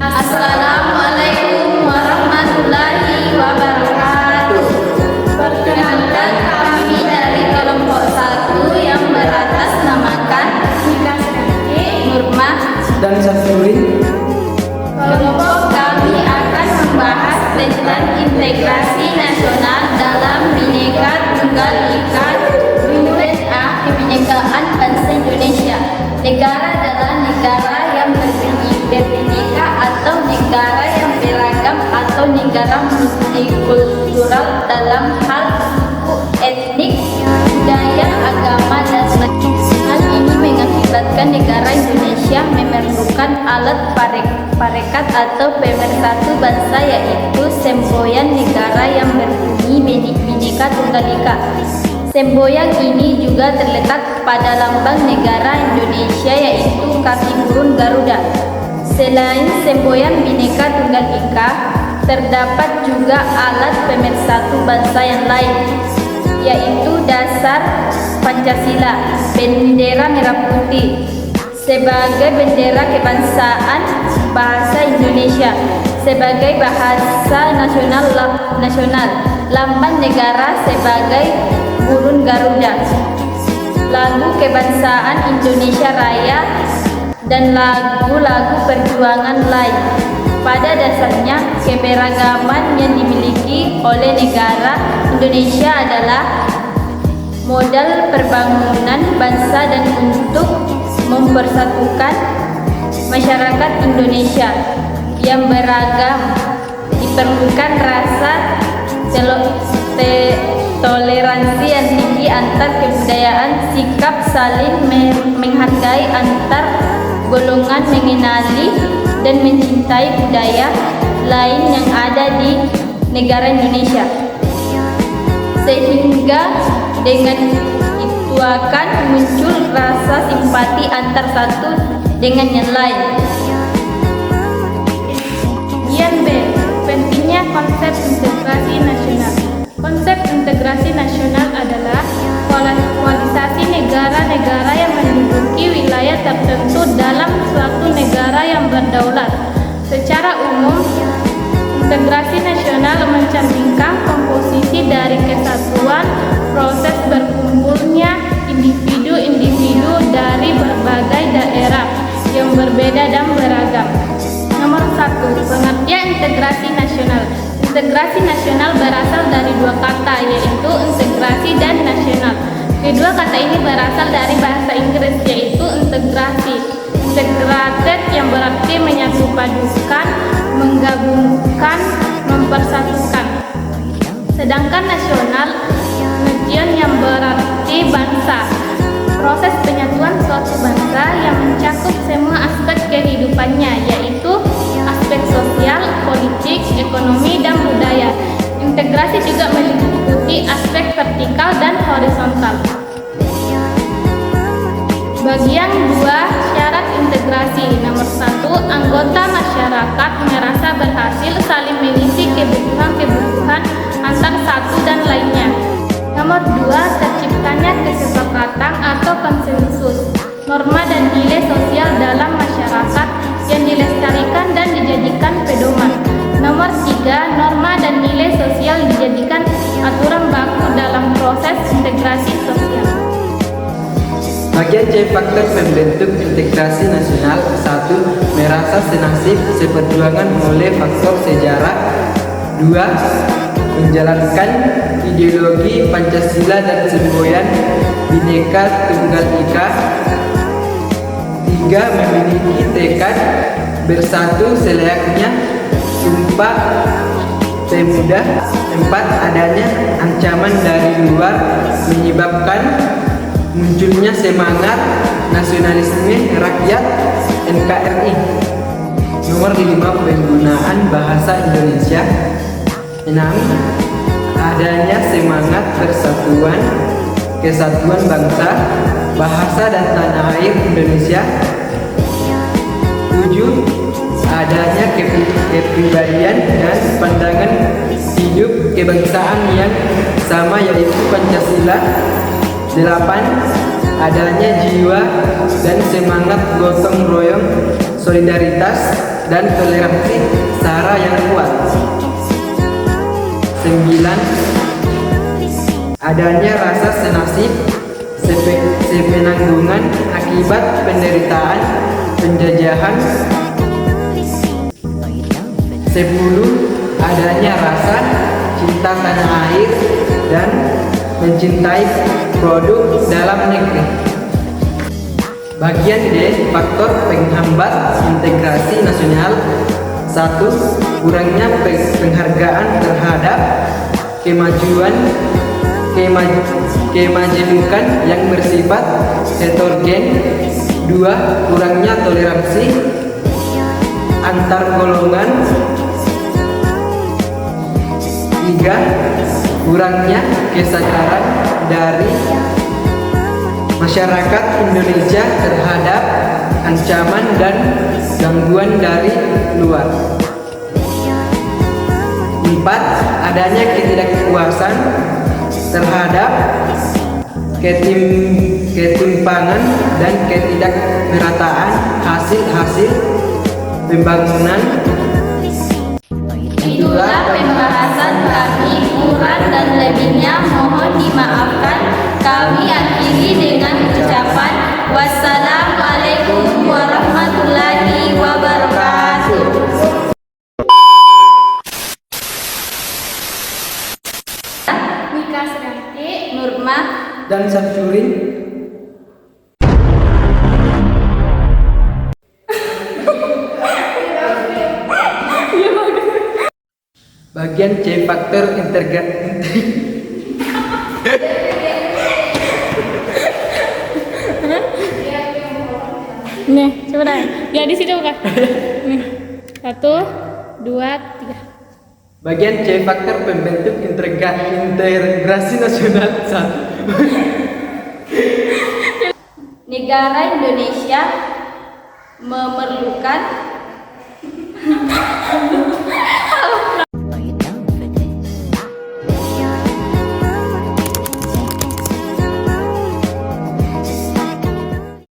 Assalamualaikum warahmatullahi wabarakatuh. Perkenalkan, kami dari kelompok 1 yang beratasnamakan Nurma dan Syafruddin. Kelompok kami akan membahas tentang integrasi nasional dalam Bhinneka Tunggal Ika (BTNA), kebinekaan bangsa Indonesia. Negara adalah negara yang berbineka atau negara yang beragam atau negara multikultural dalam hal suku, etnik, budaya, agama, dan hal ini mengakibatkan negara Indonesia memerlukan alat parekat atau pemersatu bangsa, yaitu semboyan negara yang berbunyi Bhinneka Tunggal Ika. Semboyan ini juga terletak pada lambang negara Indonesia, yaitu kaki burung Garuda. Selain semboyan Bhinneka Tunggal Ika, terdapat juga alat pemersatu bangsa yang lain, yaitu dasar Pancasila, bendera merah putih sebagai bendera kebangsaan, bahasa Indonesia sebagai bahasa nasional, lambang negara sebagai burung Garuda, lagu kebangsaan Indonesia Raya, dan lagu-lagu perjuangan lain. Pada dasarnya, keberagaman yang dimiliki oleh negara Indonesia adalah modal perbangunan bangsa dan untuk mempersatukan masyarakat Indonesia yang beragam. Diperlukan rasa toleransi yang tinggi antar kebudayaan, sikap saling menghargai antar golongan, mengenali dan mencintai budaya lain yang ada di negara Indonesia, sehingga dengan itu akan muncul rasa simpati antar satu dengan yang lain. Bagian B. Pentingnya konsep integrasi nasional. Konsep integrasi nasional adalah kualisasi negara-negara yang menduduki wilayah tertentu dalam suatu negara yang berdaulat. Secara umum, integrasi nasional mencerminkan komposisi dari kesatuan, proses berkumpulnya individu-individu dari berbagai daerah yang berbeda dan beragam. Nomor 1. Pengertian integrasi nasional. Integrasi nasional berasal dari dua kata, yaitu integrasi dan nasional. Kedua kata ini berasal dari bahasa Inggris, yaitu integrasi, integrated, yang berarti menyatupadukan, menggabungkan, mempersatukan. Sedangkan nasional, nation, yang berarti bangsa. Proses penyatuan suatu bangsa yang mencakup semua aspek kehidupannya, yaitu aspek sosial, politik, ekonomi, dan budaya. Integrasi juga meliputi aspek vertikal dan horizontal. Bagian 2. Syarat integrasi. Nomor 1. Anggota masyarakat merasa berhasil saling mengisi kebutuhan antar satu dan lainnya. Nomor 2. Terciptanya kesepakatan atau konsensus, norma dan nilai sosial dalam masyarakat yang dilestarikan dan dijadikan pedoman. Nomor 3. Norma dan nilai sosial dijadikan aturan baku dalam proses integrasi sosial. Bagian C. Faktor pembentuk integrasi nasional. 1. Merasa senasib seperjuangan oleh faktor sejarah. 2. Menjalankan ideologi Pancasila dan semboyan Bhinneka Tunggal Ika. 3. Memiliki tekad bersatu selayaknya Sumpah Pemuda. 4. Adanya ancaman dari luar menyebabkan munculnya semangat nasionalisme rakyat NKRI. Nomor 5. Penggunaan bahasa Indonesia. 6. Adanya semangat persatuan, kesatuan bangsa, bahasa dan tanah air Indonesia. 7. Ada kepribadian dan pandangan hidup kebangsaan yang sama yaitu Pancasila. 8. Adanya jiwa dan semangat gotong royong, solidaritas dan toleransi secara yang kuat. 9. Adanya rasa senasib sepenanggungan akibat penderitaan penjajahan. 10. Adanya rasa cinta tanah air dan mencintai produk dalam negeri. Bagian D, faktor penghambat integrasi nasional. 1. Kurangnya penghargaan terhadap kemajemukan yang bersifat heterogen. 2. Kurangnya toleransi antar golongan. 3. Kurangnya kesadaran dari masyarakat Indonesia terhadap ancaman dan gangguan dari luar. 4. Adanya ketidakpuasan terhadap ketimpangan dan ketidakmerataan hasil pembangunan. Itulah pembahasan kami, kurang dan lebihnya mohon dimaafkan. Kami akhiri dengan ucapan wassalamualaikum warahmatullahi wabarakatuh. Nika Srianti, Nurma. Dan Samsurin. Bagian C, faktor integrasi. nih coba dah. Ya di situ bukan. Nih 1, 2, 3. Bagian C, faktor pembentuk integrasi nasional. 1. Negara Indonesia memerlukan